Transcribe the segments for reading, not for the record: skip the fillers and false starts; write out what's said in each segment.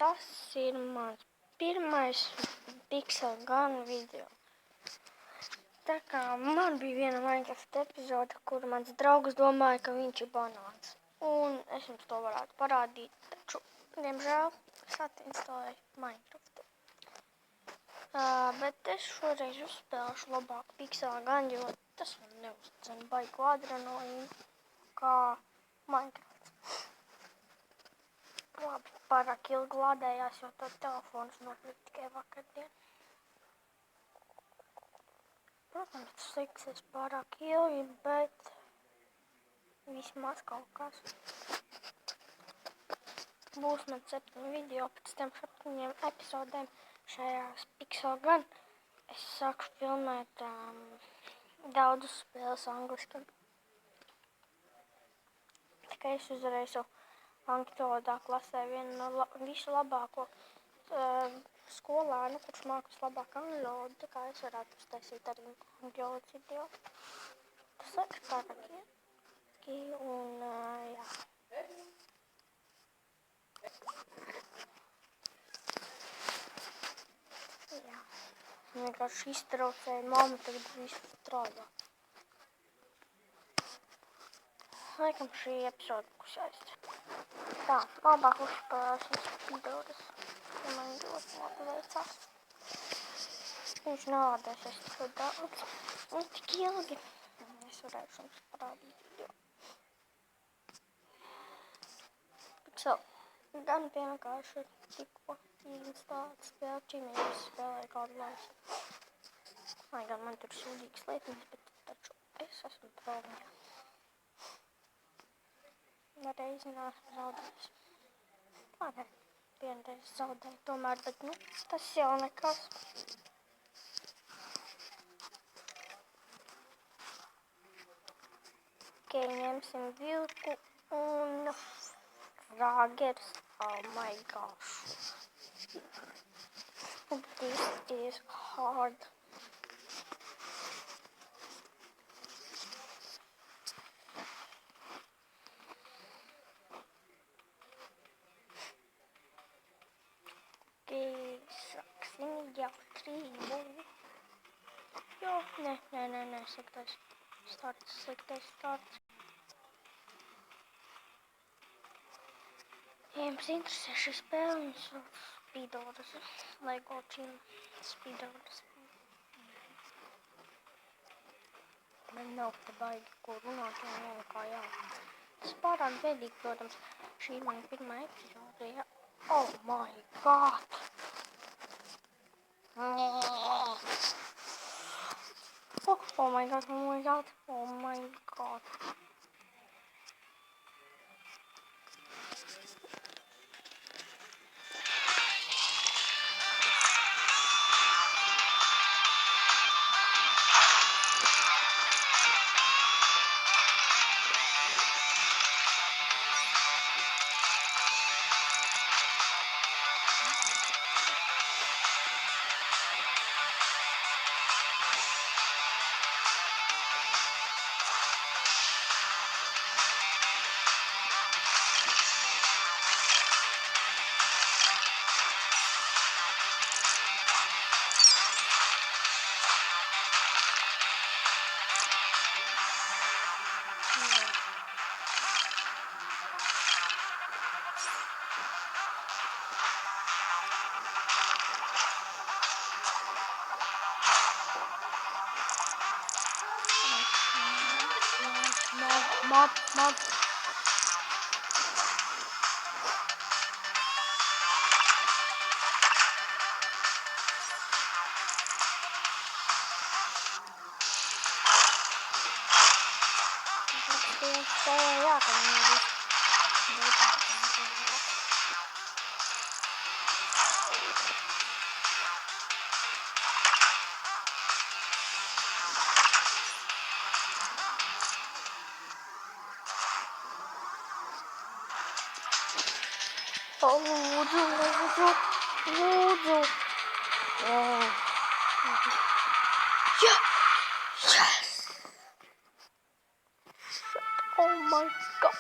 Tas ir mans pirmais Pixel Gun video. Tā kā man bija viena Minecraft epizode, kur mans draugs domāja, ka viņš ir banāns. Un es jums to varētu parādīt, taču, diemžēl, es atinstalēju Minecraftu. Bet es šoreiz uzspēlēšu labāk Pixel Gun, jo tas man neuzcena baigu adrenalīnu kā Minecraft. Labi, pārāk ilgi lādējās, jo tad telefons nopirkt tikai vakardien. Protams, tas liksies pārāk ilgi, bet vismaz kaut kas. Būs man 7 video, pēc tam 7 epizodēm šajās Pixel Gun. Es sākšu filmēt daudzus spēles angliski. Tikai es uzreiz jau angļu valodā klasē vienu no visu labāko skolānu, kurš mākas labāk angļu valodu, tā kā es varētu uztaisīt arī angļu valodas video. Tas ir pārāk ilgi un jā. Jā. Vienkārši iztraucēja mamma, tagad visu strādā. Laikam šī epizode būs aizta. Tā, labāk uzspēlēsim Speedrunas, ja man ļoti labi veicās. Viņš nādēsies tik daudz un tik ilgi. Es varēšu jums parādīt video. Pixel Gun vienkārši tikko instalēta spēle, ķīmējums spēlēja kādu laiku. Lai gan man tur sūdīgas lietiņas, bet taču es esmu proviņā. Reizi neesmu zaudējis. Labi, vienreiz zaudēju tomēr, bet tas jau nekas. Ok, ņemsim vilku un fragers. Oh my gosh. This is hard. Sāksim jautrību. Jo, nē, sliktais starts. Ja jums interesē šī spēle, jums var Speedrunas, Lego Team Speedrunas. Man nav te baigi, ko runāt, jo nav kā jā. Tas pārāk bēdīgi, protams, šī ir mana pirmā epizode, jā. Oh my god! Oh my god. Mob. Lūdzu. Yes! Oh my god!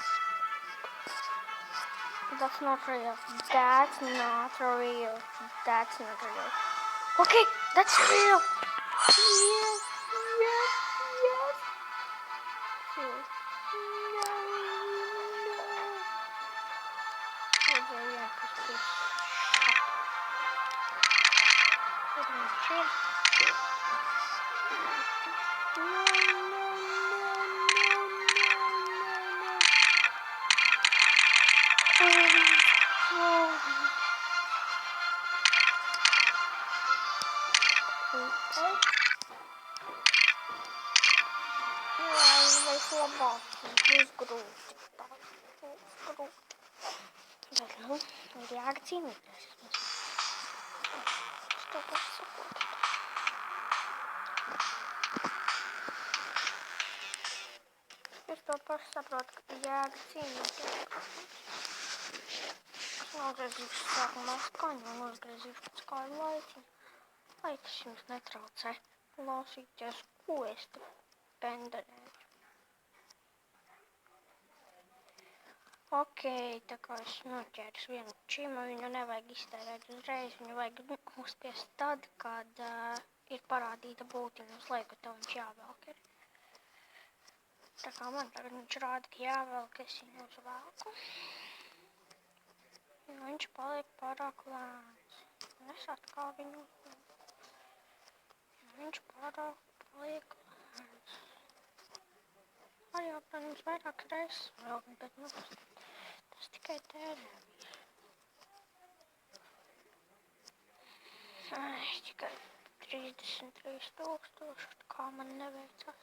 That's not real. That's not real. That's not real. Okay, that's real. Yes, yes, yes. Yes. No, no. Okay, yeah, please. Put in the chair. No, no, no. Okay. Vai slabāk. Būs grūti. Būs grūti. Bet, nu, ir jāga cīnīties. Es to pašu saprotu. Es to pašu saprotu, ka ir jāga cīnīties. Es nogriezīšu sākumā skaņu un nogriezīšu pēc kādu laiciņu. Lai tas jums netraucē klausīties, ko es te penderēju. Ok, tā kā es noķēru vienu čimu, viņu nevajag iztērēt uzreiz, viņu vajag uzspiest tad, kad ir parādīta būtiņa uz laiku, tev viņš jāvelk ir. Tā kā man tagad viņš rāda, ka jāvelk, es viņu uzvelku. Jo viņš paliek pārāk lēns. Un es atkal viņu uzvelku. Viņš pārāk paliek lēns. Arī jau, protams, vairākas reizes velk, bet nu, tas tikai tērē. Tikai 33,000, kā man neveicās.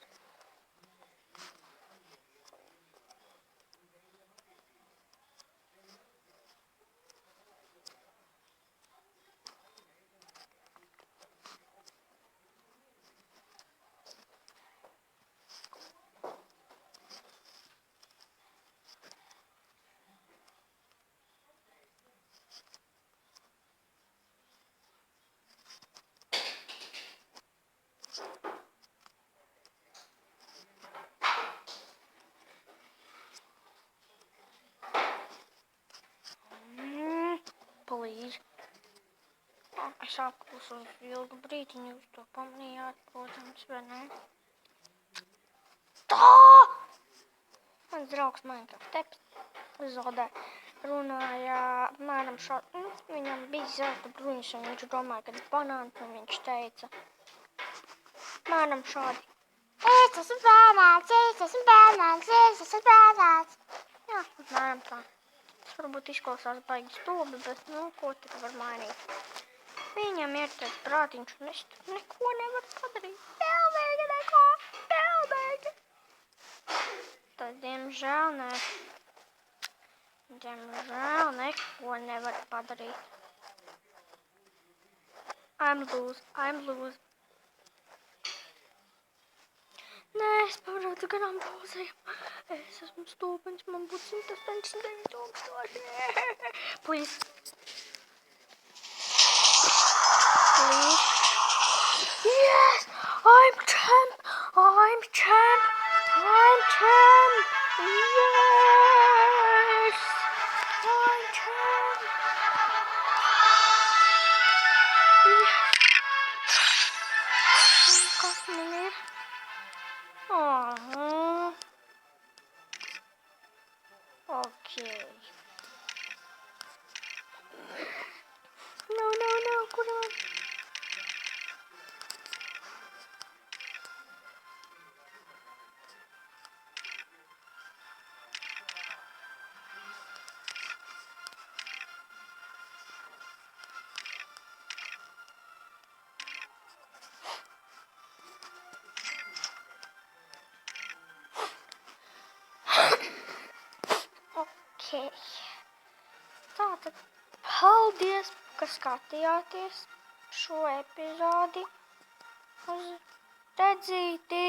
Palīdzi. Es apklusu uz ilgu brīdiņu, jūs to pamanījāt, protams, vai ne? Tā! Mans draugs Minecraft epizodē runāja apmēram šādi. Viņam bija zelta bruņas, un viņš domāja, ka banāns, un viņš teica apmēram šādi. Es esmu banāns, es esmu banāns, es esmu banāns. Jā, apmēram tā. Tas varbūt izklausās baigi stulbi, bet, nu, ko tad var mainīt? Viņam ir tas prātiņš, un es tur neko nevaru padarīt. Pilnīgi neko, pilnīgi. Tad, diemžēl, neko nevaru padarīt. I'm lose. Nē, es pavarētu garām pauzēm. Es esmu stulbens, man būtu 189,000. Please. Yes! I'm champ! Yes! I'm champ! Yes! Kas man ir? Okay. No, kur man? Okay. Tātad, paldies, ka skatījāties šo epizodi. Uz redzītī!